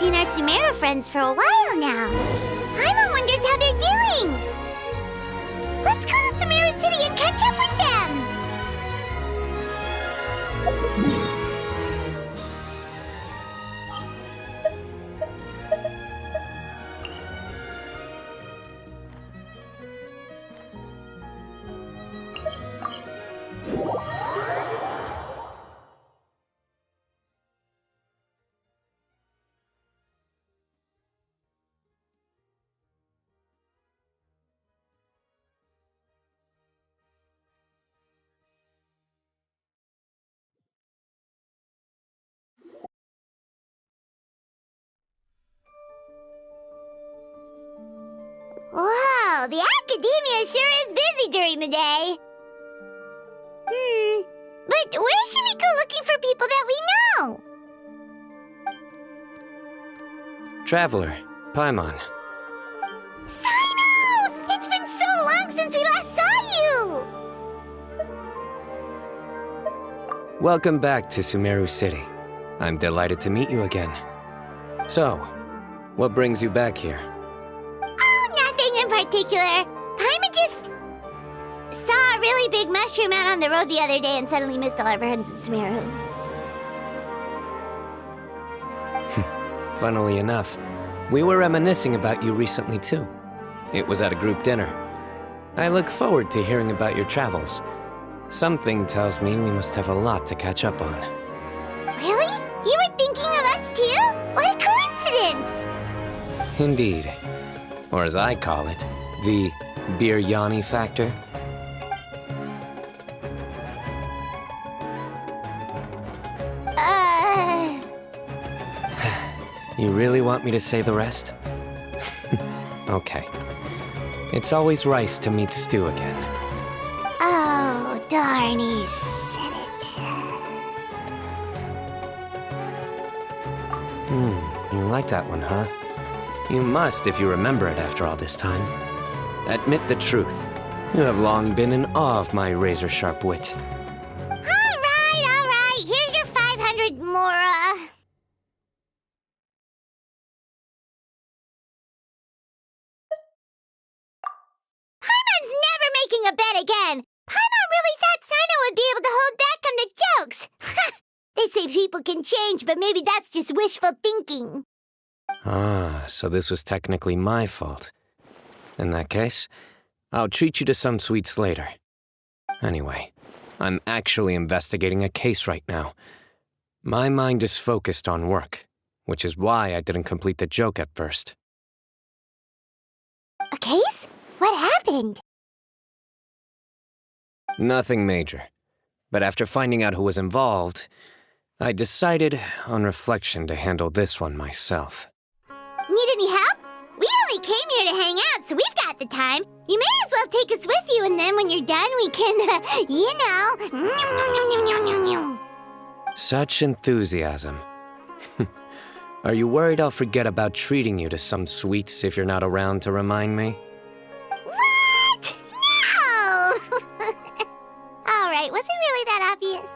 seen our Sumeru friends for a while now. Paimon wonders how they're doing. Let's go to Sumeru City and catch up with them. Wow, the academia sure is busy during the day. But where should we go looking for people that we know? Traveler, Paimon. Sino! It's been so long since we last saw you! Welcome back to Sumeru City. I'm delighted to meet you again. So, what brings you back here? Oh, nothing in particular. Paimon just saw a really big mushroom out on the road the other day and suddenly missed all our friends in Sumeru. Funnily enough, we were reminiscing about you recently too. It was at a group dinner. I look forward to hearing about your travels. Something tells me we must have a lot to catch up on. Really? You were thinking of us too? What a coincidence! Indeed. Or as I call it, the biryani factor. You really want me to say the rest? Okay. It's always rice to meet stew again. Oh, darn, he said it. You like that one, huh? You must if you remember it after all this time. Admit the truth. You have long been in awe of my razor-sharp wit. All right. Here's your 500 Mora. Paimon's never making a bet again. Paimon really thought Sino would be able to hold back on the jokes. They say people can change, but maybe that's just wishful thinking. Ah, so this was technically my fault. In that case, I'll treat you to some sweets later. Anyway, I'm actually investigating a case right now. My mind is focused on work, which is why I didn't complete the joke at first. A case? What happened? Nothing major. But after finding out who was involved, I decided, on reflection, to handle this one myself. Need any help? We only came here to hang out, so we've got the time. You may as well take us with you, and then when you're done, we can, Such enthusiasm. Are you worried I'll forget about treating you to some sweets if you're not around to remind me? What? No! All right, was it really that obvious?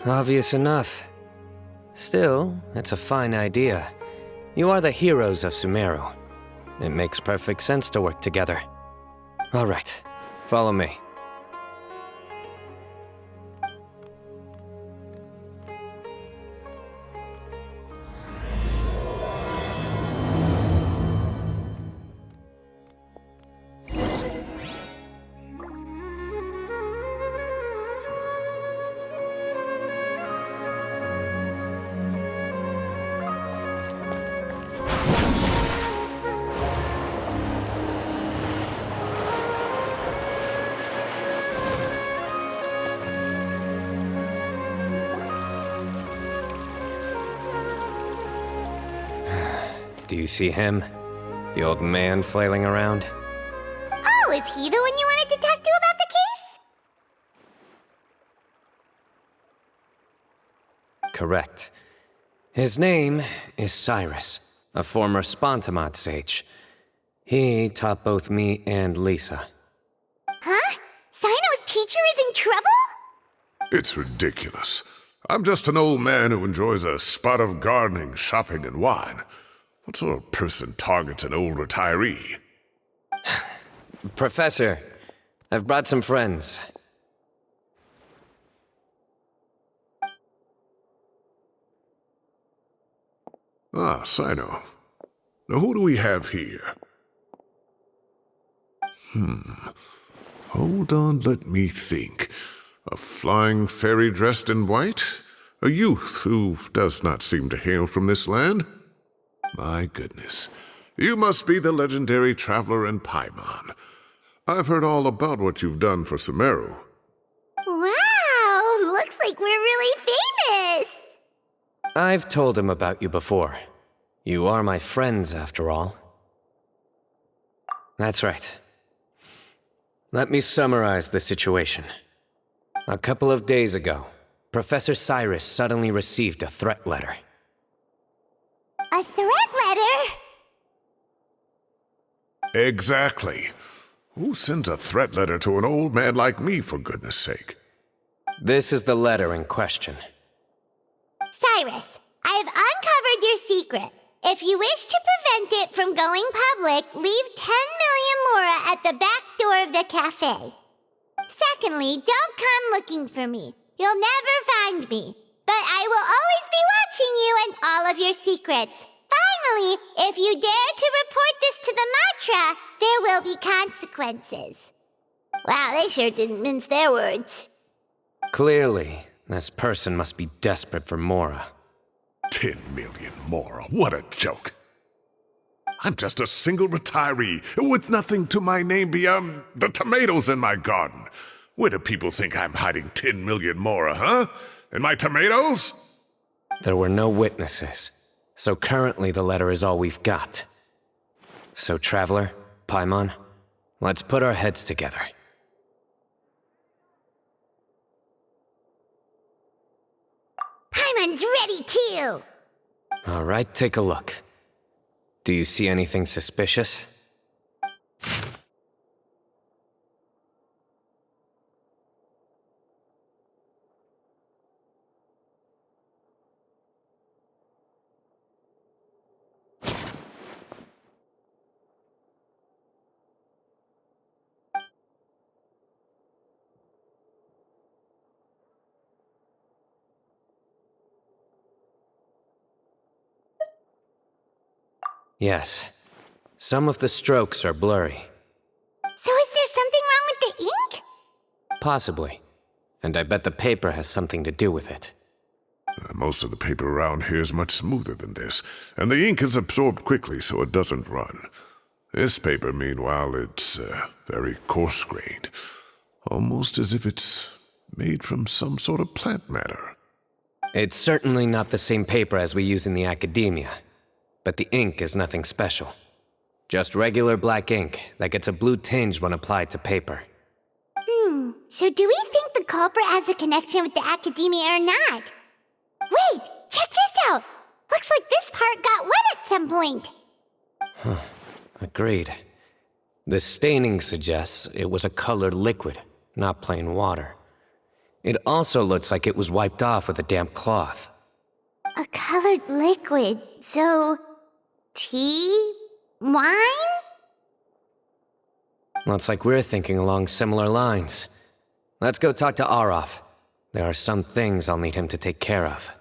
Obvious enough. Still, it's a fine idea. You are the heroes of Sumeru. It makes perfect sense to work together. All right, follow me. Do you see him? The old man flailing around? Oh, is he the one you wanted to talk to about the case? Correct. His name is Cyrus, a former Spontamod sage. He taught both me and Lisa. Huh? Sino's teacher is in trouble? It's ridiculous. I'm just an old man who enjoys a spot of gardening, shopping, and wine. What sort of person targets an old retiree? Professor, I've brought some friends. Ah, Sino. Now who do we have here? Hold on, let me think. A flying fairy dressed in white? A youth who does not seem to hail from this land? My goodness. You must be the legendary traveler in Paimon. I've heard all about what you've done for Sumeru. Wow, looks like we're really famous. I've told him about you before. You are my friends, after all. That's right. Let me summarize the situation. A couple of days ago, Professor Cyrus suddenly received a threat letter. A threat letter? Exactly. Who sends a threat letter to an old man like me, for goodness sake? This is the letter in question. Cyrus, I have uncovered your secret. If you wish to prevent it from going public, leave 10 million mora at the back door of the cafe. Secondly, don't come looking for me. You'll never find me. But I will always be watching you and all of your secrets. Finally, if you dare to report this to the Matra, there will be consequences. Wow, they sure didn't mince their words. Clearly, this person must be desperate for Mora. 10 million mora, what a joke. I'm just a single retiree with nothing to my name beyond the tomatoes in my garden. Where do people think I'm hiding 10 million mora, huh? In my tomatoes? There were no witnesses, so currently the letter is all we've got. So, Traveler, Paimon, let's put our heads together. Paimon's ready too. All right, take a look. Do you see anything suspicious? Yes. Some of the strokes are blurry. So is there something wrong with the ink? Possibly. And I bet the paper has something to do with it. Most of the paper around here is much smoother than this, and the ink is absorbed quickly so it doesn't run. This paper, meanwhile, it's very coarse-grained, almost as if it's made from some sort of plant matter. It's certainly not the same paper as we use in the academia, but the ink is nothing special. Just regular black ink that gets a blue tinge when applied to paper. So do we think the culprit has a connection with the academia or not? Wait, check this out. Looks like this part got wet at some point. Agreed. The staining suggests it was a colored liquid, not plain water. It also looks like it was wiped off with a damp cloth. A colored liquid, so... tea? Wine? Looks like we're thinking along similar lines. Let's go talk to Arof. There are some things I'll need him to take care of.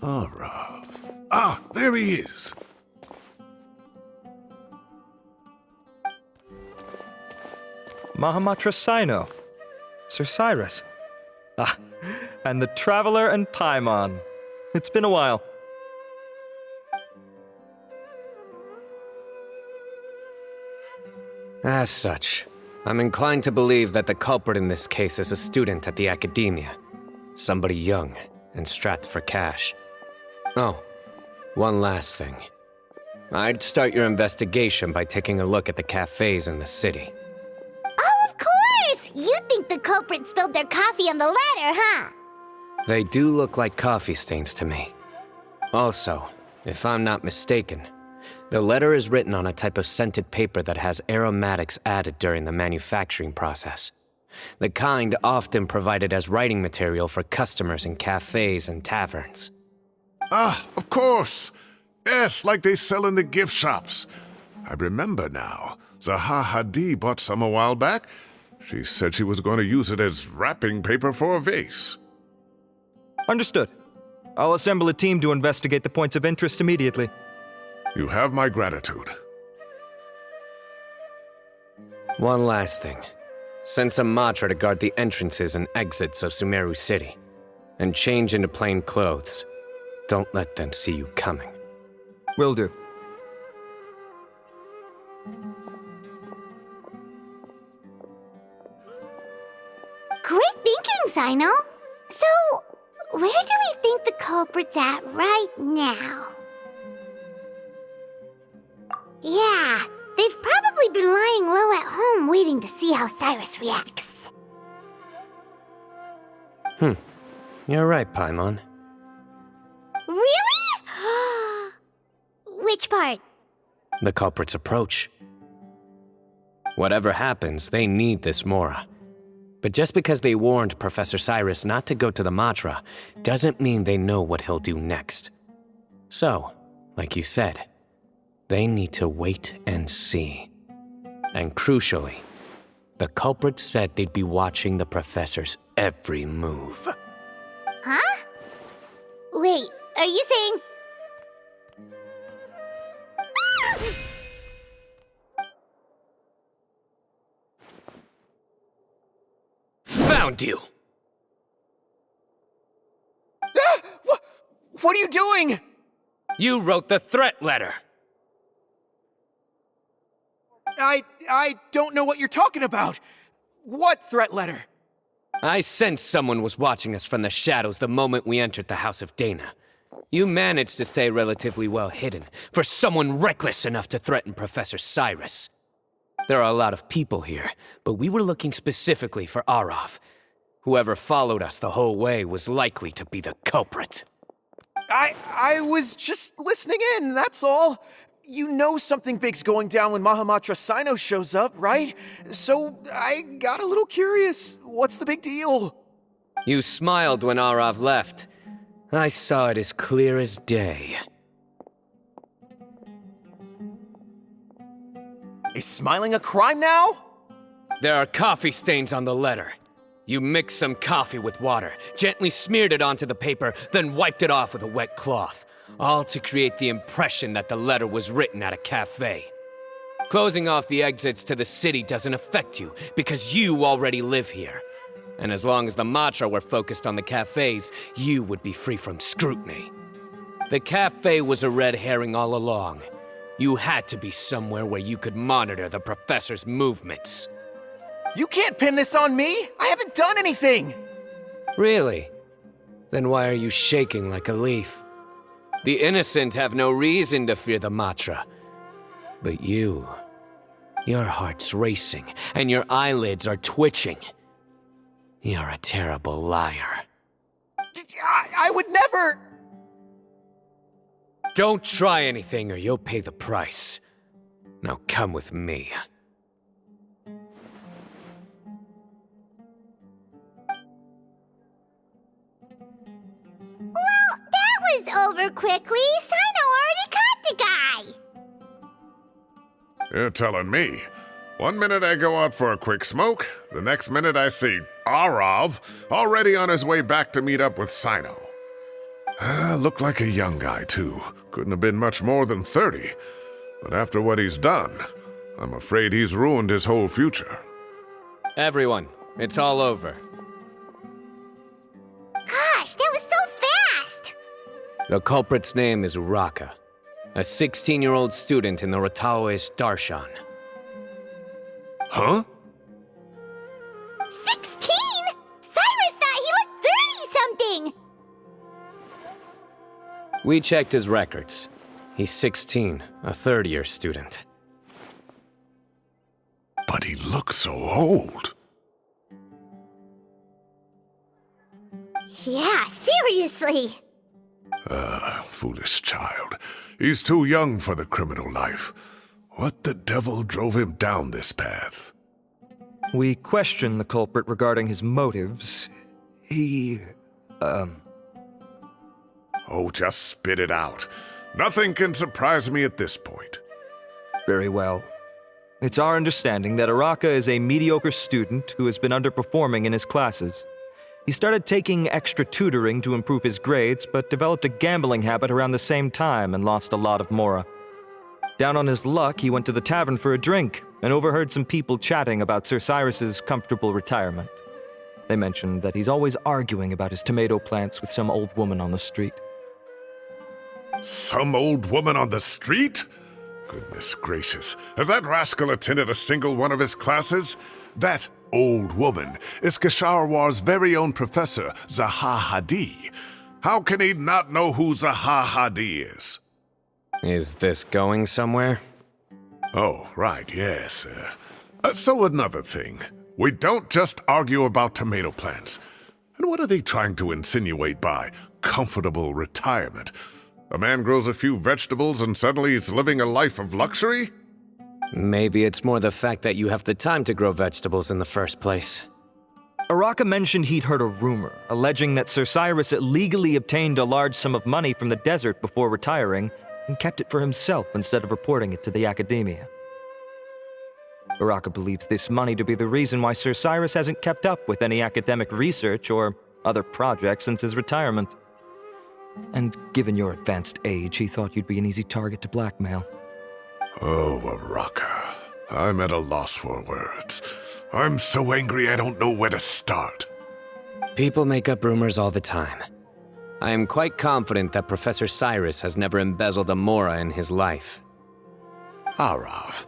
Arav. Ah, there he is. Mahamatra Sino. Sir Cyrus. Ah, and the Traveler and Paimon. It's been a while. As such, I'm inclined to believe that the culprit in this case is a student at the academia. Somebody young and strapped for cash. Oh, one last thing. I'd start your investigation by taking a look at the cafes in the city. Oh, of course! You think the culprit spilled their coffee on the ladder, huh? They do look like coffee stains to me. Also, if I'm not mistaken, the letter is written on a type of scented paper that has aromatics added during the manufacturing process. The kind often provided as writing material for customers in cafes and taverns. Ah, of course. Yes, like they sell in the gift shops. I remember now. Zaha Hadid bought some a while back. She said she was going to use it as wrapping paper for a vase. Understood. I'll assemble a team to investigate the points of interest immediately. You have my gratitude. One last thing. Send some Matra to guard the entrances and exits of Sumeru City. And change into plain clothes. Don't let them see you coming. Will do. Great thinking, Sino. So, where do we think the culprit's at right now? Yeah, they've probably been lying low at home waiting to see how Cyrus reacts. You're right, Paimon. Really? Which part? The culprit's approach. Whatever happens, they need this Mora. But just because they warned Professor Cyrus not to go to the Matra, doesn't mean they know what he'll do next. So, like you said, they need to wait and see. And crucially, the culprit said they'd be watching the professor's every move. Huh? Wait, are you saying... Found you! What are you doing? You wrote the threat letter! I don't know what you're talking about. What threat letter? I sensed someone was watching us from the shadows the moment we entered the House of Dana. You managed to stay relatively well hidden for someone reckless enough to threaten Professor Cyrus. There are a lot of people here, but we were looking specifically for Arav. Whoever followed us the whole way was likely to be the culprit. I was just listening in, that's all. You know something big's going down when Mahamatra Sino shows up, right? So I got a little curious. What's the big deal? You smiled when Arav left. I saw it as clear as day. Is smiling a crime now? There are coffee stains on the letter. You mixed some coffee with water, gently smeared it onto the paper, then wiped it off with a wet cloth, all to create the impression that the letter was written at a cafe. Closing off the exits to the city doesn't affect you, because you already live here. And as long as the Matra were focused on the cafes, you would be free from scrutiny. The cafe was a red herring all along. You had to be somewhere where you could monitor the professor's movements. You can't pin this on me! I haven't done anything! Really? Then why are you shaking like a leaf? The innocent have no reason to fear the Matra. But you... your heart's racing, and your eyelids are twitching. You're a terrible liar. I would never... Don't try anything or you'll pay the price. Now come with me. Well, that was over quickly. Sino already caught the guy. You're telling me. 1 minute I go out for a quick smoke, the next minute I see Arav already on his way back to meet up with Sino. Looked like a young guy, too. Couldn't have been much more than 30. But after what he's done, I'm afraid he's ruined his whole future. Everyone, it's all over. The culprit's name is Uraka, a 16-year-old student in the aureus Darshan. Huh? 16? Cyrus thought he looked 30-something! We checked his records. He's 16, a third-year student. But he looks so old. Yeah, seriously! Foolish child. He's too young for the criminal life. What the devil drove him down this path? We questioned the culprit regarding his motives. Oh, just spit it out. Nothing can surprise me at this point. Very well. It's our understanding that Uraka is a mediocre student who has been underperforming in his classes. He started taking extra tutoring to improve his grades, but developed a gambling habit around the same time and lost a lot of mora. Down on his luck, he went to the tavern for a drink and overheard some people chatting about Sir Cyrus's comfortable retirement. They mentioned that he's always arguing about his tomato plants with some old woman on the street. Some old woman on the street? Goodness gracious. Has that rascal attended a single one of his classes? That old woman is Kasharwar's very own professor, Zaha Hadi. How can he not know who Zaha Hadi is? Is this going somewhere? Oh, right, yes. So another thing. We don't just argue about tomato plants. And what are they trying to insinuate by comfortable retirement? A man grows a few vegetables and suddenly he's living a life of luxury? Maybe it's more the fact that you have the time to grow vegetables in the first place. Uraka mentioned he'd heard a rumor, alleging that Sir Cyrus illegally obtained a large sum of money from the desert before retiring and kept it for himself instead of reporting it to the academia. Uraka believes this money to be the reason why Sir Cyrus hasn't kept up with any academic research or other projects since his retirement. And given your advanced age, he thought you'd be an easy target to blackmail. Oh, Uraka. I'm at a loss for words. I'm so angry I don't know where to start. People make up rumors all the time. I am quite confident that Professor Cyrus has never embezzled a mora in his life. Arav,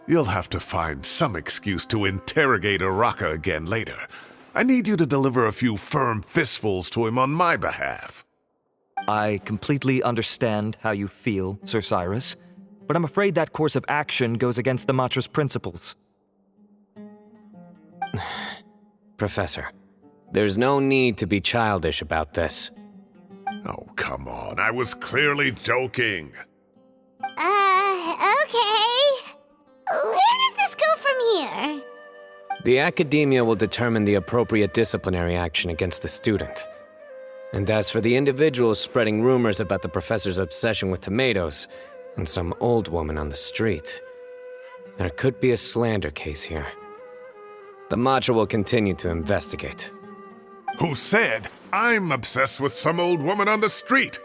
you'll have to find some excuse to interrogate Uraka again later. I need you to deliver a few firm fistfuls to him on my behalf. I completely understand how you feel, Sir Cyrus, but I'm afraid that course of action goes against the Matra's principles. Professor, there's no need to be childish about this. Oh, come on. I was clearly joking. Okay. Where does this go from here? The academia will determine the appropriate disciplinary action against the student. And as for the individuals spreading rumors about the professor's obsession with tomatoes and some old woman on the street, there could be a slander case here. The Matra will continue to investigate. Who said I'm obsessed with some old woman on the street?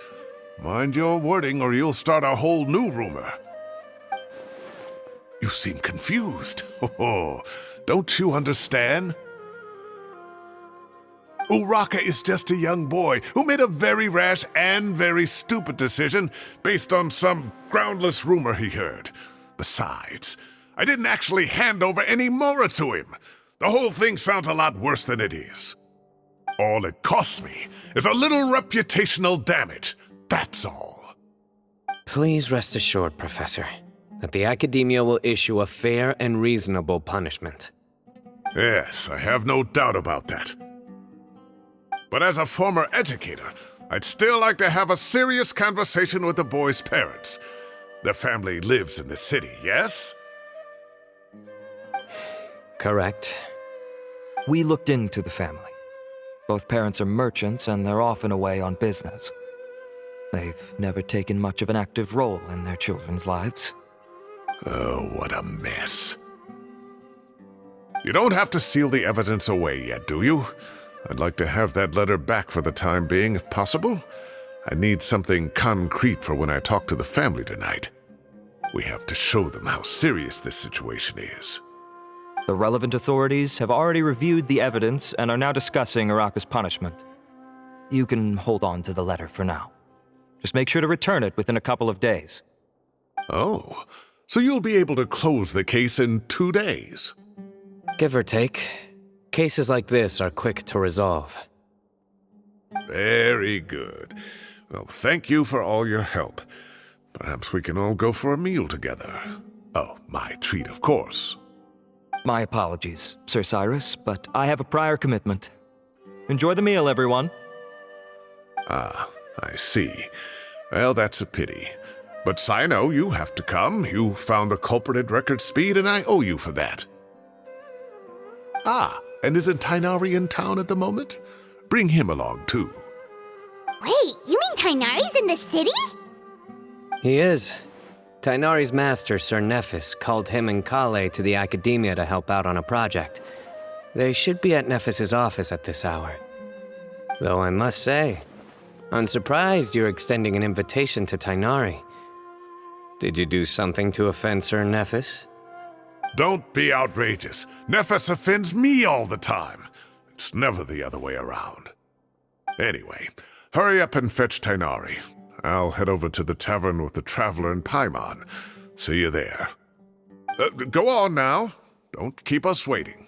Mind your wording or you'll start a whole new rumor. You seem confused. Oh, don't you understand? Uraka is just a young boy who made a very rash and very stupid decision based on some groundless rumor he heard. Besides, I didn't actually hand over any mora to him. The whole thing sounds a lot worse than it is. All it costs me is a little reputational damage. That's all. Please rest assured, Professor, that the academia will issue a fair and reasonable punishment. Yes, I have no doubt about that. But as a former educator, I'd still like to have a serious conversation with the boy's parents. Their family lives in the city, yes? Correct. We looked into the family. Both parents are merchants and they're often away on business. They've never taken much of an active role in their children's lives. Oh, what a mess. You don't have to seal the evidence away yet, do you? I'd like to have that letter back for the time being, if possible. I need something concrete for when I talk to the family tonight. We have to show them how serious this situation is. The relevant authorities have already reviewed the evidence and are now discussing Uraka's punishment. You can hold on to the letter for now. Just make sure to return it within a couple of days. Oh, so you'll be able to close the case in 2 days. Give or take. Cases like this are quick to resolve. Very good. Well, thank you for all your help. Perhaps we can all go for a meal together. Oh, my treat, of course. My apologies, Sir Cyrus, but I have a prior commitment. Enjoy the meal, everyone. Ah, I see. Well, that's a pity. But Sino, you have to come. You found the culprit at record speed, and I owe you for that. Ah, and isn't Tighnari in town at the moment? Bring him along, too. Wait, you mean Tighnari's in the city? He is. Tighnari's master, Sir Nephis, called him and Kale to the Academia to help out on a project. They should be at Nephis's office at this hour. Though I must say, I'm surprised you're extending an invitation to Tighnari. Did you do something to offend Sir Nephis? Don't be outrageous. Nephis offends me all the time. It's never the other way around. Anyway, hurry up and fetch Tighnari. I'll head over to the tavern with the Traveler and Paimon. See you there. Go on now. Don't keep us waiting.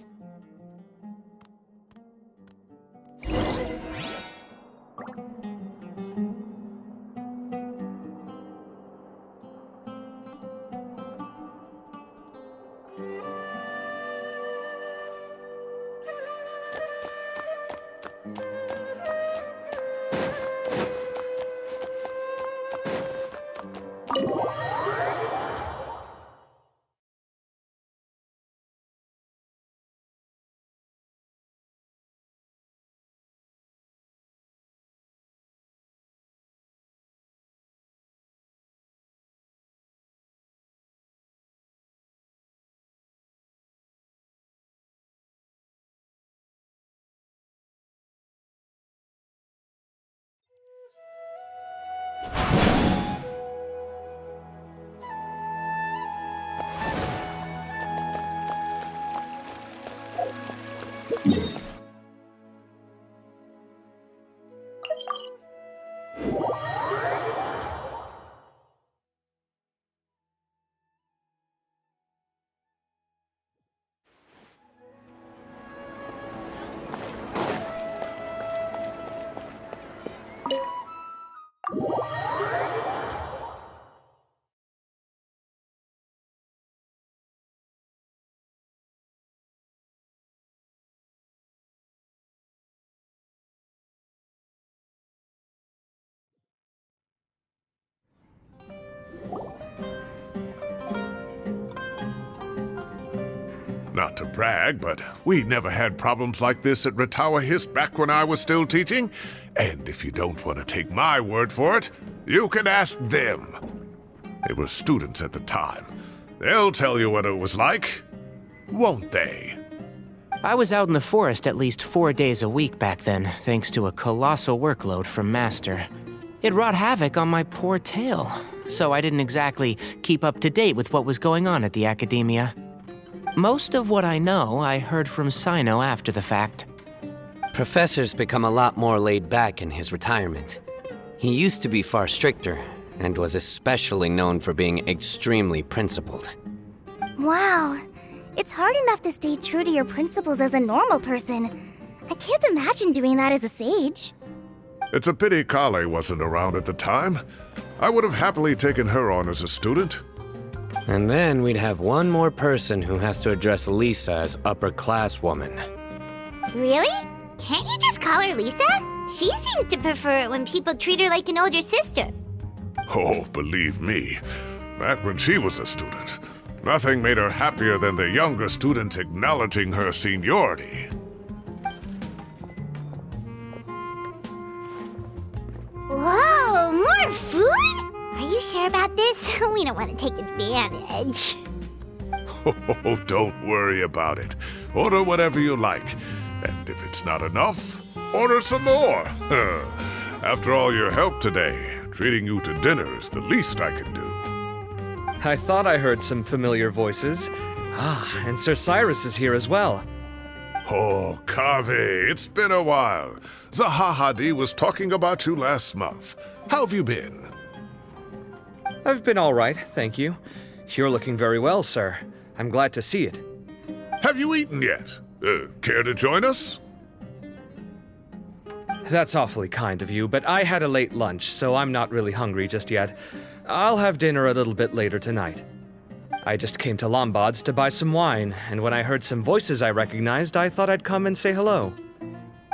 Not to brag, but we never had problems like this at Ratawa Hist back when I was still teaching. And if you don't want to take my word for it, you can ask them. They were students at the time. They'll tell you what it was like, won't they? I was out in the forest at least 4 days a week back then, thanks to a colossal workload from Master. It wrought havoc on my poor tail, so I didn't exactly keep up to date with what was going on at the Academia. Most of what I know, I heard from Sino after the fact. Professor's become a lot more laid back in his retirement. He used to be far stricter, and was especially known for being extremely principled. Wow. It's hard enough to stay true to your principles as a normal person. I can't imagine doing that as a sage. It's a pity Kale wasn't around at the time. I would have happily taken her on as a student. And then we'd have one more person who has to address Lisa as upper-class woman. Really? Can't you just call her Lisa? She seems to prefer it when people treat her like an older sister. Oh, believe me, back when she was a student, nothing made her happier than the younger students acknowledging her seniority. Whoa, more food? Are you sure about this? We don't want to take advantage. Oh, don't worry about it. Order whatever you like. And if it's not enough, order some more. After all your help today, treating you to dinner is the least I can do. I thought I heard some familiar voices. Ah, and Sir Cyrus is here as well. Oh, Kave, it's been a while. Zahahadi was talking about you last month. How have you been? I've been all right, thank you. You're looking very well, sir. I'm glad to see it. Have you eaten yet? Care to join us? That's awfully kind of you, but I had a late lunch, so I'm not really hungry just yet. I'll have dinner a little bit later tonight. I just came to Lombard's to buy some wine, and when I heard some voices I recognized, I thought I'd come and say hello.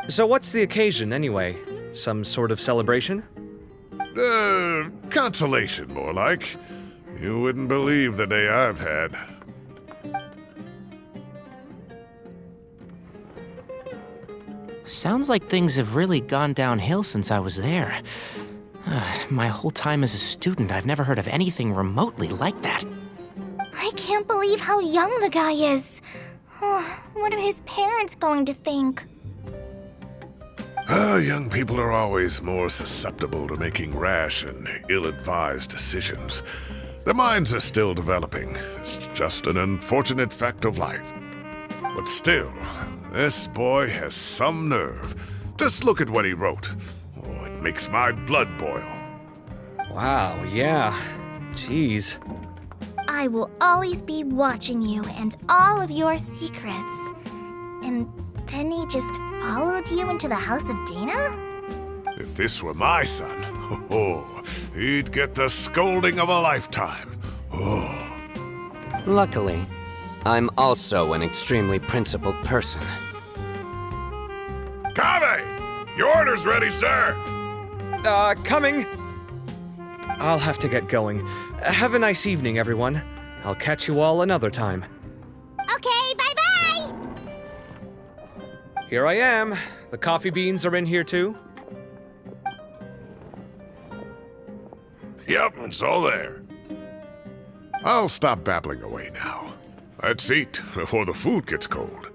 So what's the occasion, anyway? Some sort of celebration? Consolation, more like. You wouldn't believe the day I've had. Sounds like things have really gone downhill since I was there. My whole time as a student, I've never heard of anything remotely like that. I can't believe how young the guy is. What are his parents going to think? Young people are always more susceptible to making rash and ill-advised decisions. Their minds are still developing. It's just an unfortunate fact of life. But still, this boy has some nerve. Just look at what he wrote. Oh, it makes my blood boil. Wow, yeah. Jeez. I will always be watching you and all of your secrets. And then he just followed you into the house of Dana? If this were my son, he'd get the scolding of a lifetime. Luckily, I'm also an extremely principled person. Kave! Your order's ready, sir! Coming! I'll have to get going. Have a nice evening, everyone. I'll catch you all another time. Okay, bye-bye! Here I am. The coffee beans are in here too. Yep, it's all there. I'll stop babbling away now. Let's eat before the food gets cold.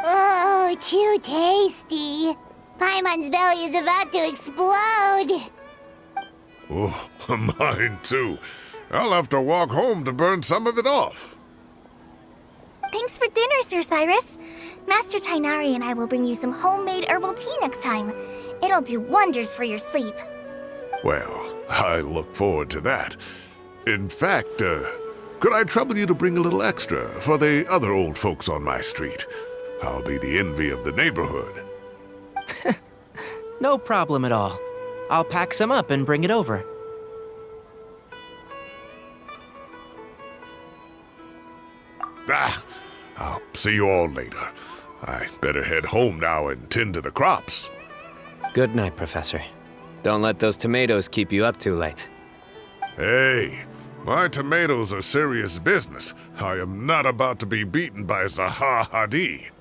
Oh, too tasty. Paimon's belly is about to explode. Oh, mine too. I'll have to walk home to burn some of it off. Thanks for dinner, Sir Cyrus. Master Tainari and I will bring you some homemade herbal tea next time. It'll do wonders for your sleep. Well, I look forward to that. In fact, could I trouble you to bring a little extra for the other old folks on my street? I'll be the envy of the neighborhood. No problem at all. I'll pack some up and bring it over. I'll see you all later. I better head home now and tend to the crops. Good night, Professor. Don't let those tomatoes keep you up too late. Hey, my tomatoes are serious business. I am not about to be beaten by Zaha Hadid.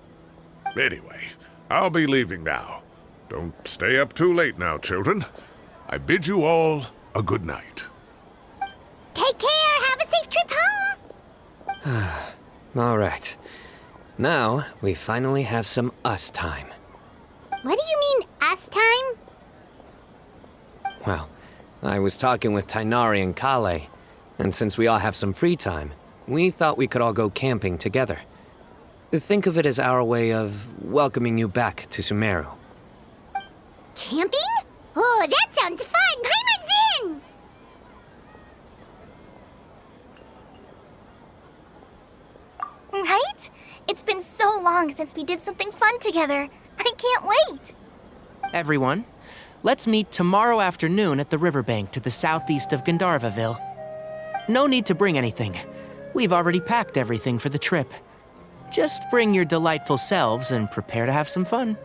Anyway, I'll be leaving now. Don't stay up too late now, children. I bid you all a good night. Take care. Have a safe trip home. All right. Now, we finally have some us time. What do you mean, us time? Well, I was talking with Tainari and Kale, and since we all have some free time, we thought we could all go camping together. Think of it as our way of welcoming you back to Sumeru. Camping? Oh, that sounds fun. Paimon's in! Right? It's been so long since we did something fun together. I can't wait. Everyone, let's meet tomorrow afternoon at the riverbank to the southeast of Gandharvaville. No need to bring anything. We've already packed everything for the trip. Just bring your delightful selves and prepare to have some fun.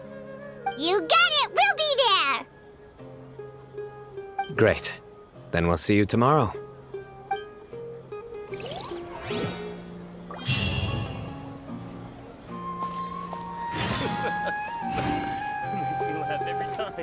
You got it. We'll be there. Great. Then we'll see you tomorrow. Makes me laugh every time.